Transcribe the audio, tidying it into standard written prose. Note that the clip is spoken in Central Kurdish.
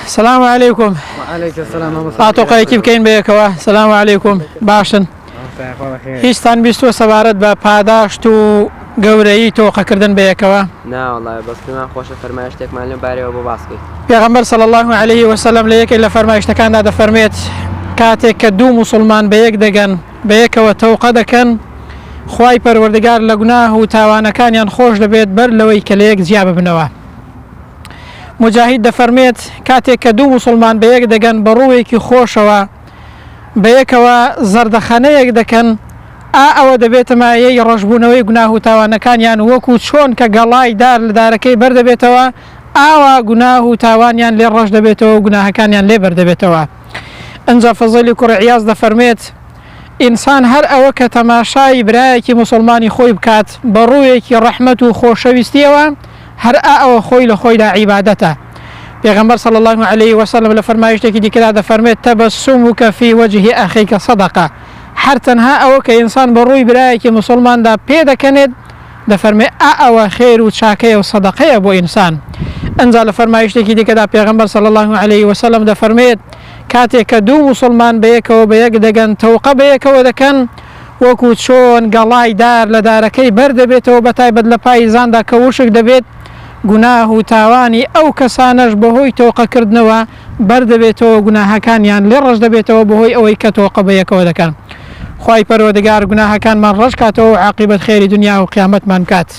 السلام عليكم. وعليكم السلام. ئاتۆقەیەکی كيف كاين بەیەکەوە. السلام عليكم. باشن. هیچتان بیستوە سەبارەت بە پاداشت و گەورەی تۆقەکردن بەیەکەوە؟ نا والله بەستمان خۆشە فەرمایش شتێکمان لەم بارەوە بۆ باس بکەین. پێغەمبەر صلی الله عليه وسلم لە یەکێک لە فەرمایشتەکاندا دەفەرمێت کاتێک کە دوو موسڵمان بەیەک دەگەن بەیەکەوە تەوقە دەکەن خوای پەروەردگار لە گوناه و تاوانەکانیان خۆش دەبێت بەر لەوەی کە لە یەک جیا ببنەوە. مجاهید دەفەرمێت کاتێک کە دوو موسڵمان بەیەک دەگەن بە ڕووێکی خۆشەوە بەیەکەوە زەردەخەنەیەک دەکەن ئەوە دەبێتە مایەی ڕەشبوونەوەی گوناه و تاوانەکانیان وەکو چۆن کە گەڵای دار لە دارەکەی بەردەبێتەوە ئاوا گوناه و تاوانیان لێ ڕەش دەبێتەوە و گوناهەکانیان لێ بەردەبێتەوە. ئەنجا فەزەلی کوڕی عیاز دەفەرمێت ئینسان هەر ئەوە کە تەماشای برایەکی موسڵمانی خۆی بکات بە ڕوویەکی ڕەحمەت و خۆشەویستیەوە هەر ئەوە خۆی لە خۆیدا عیبادەتە. پێغەمبەر صلی الله عليه وسلم لە فەرمایشتێکی دیکەدا دەفەرمێت تەبەسسومک فی وجه ئەخیک صەدەقە. هەر تەنها ئەوە کە ئینسان بە ڕووی برایەکی موسڵماندا پێدەکەنێت دەفەرمێت ئەوە خێر و چاکەیە و سەدەقەیە بۆ ئینسان. ئەنجا لە فەرمایشتێکی دیکەدا پێغەمبەر صلی الله عليه وسلم دەفەرمێت کاتێک کە دوو موسڵمان بەیەکەوە بەیەک دەگەن تەوقە بەیەکەوە دەکەن وەکو چۆن گەڵای دار لە دارەکەی بەردەبێتەوە بەتایبەت لە پاییزاندا کە وشک دەبێت گوناه و تاوانی ئەو کەسانەش بەهۆی تۆقەکردنەوە بەردەبێتەوە گوناهەکانیان لێ ڕەش دەبێتەوە بەهۆی ئەوەی کە تۆقە بەیەکەوە دەکەن. خوای پەروەردگار گوناهەکانمان ڕەش کاتەوە و عاقیبەت خێری دنیا و قیامەتمان بکات.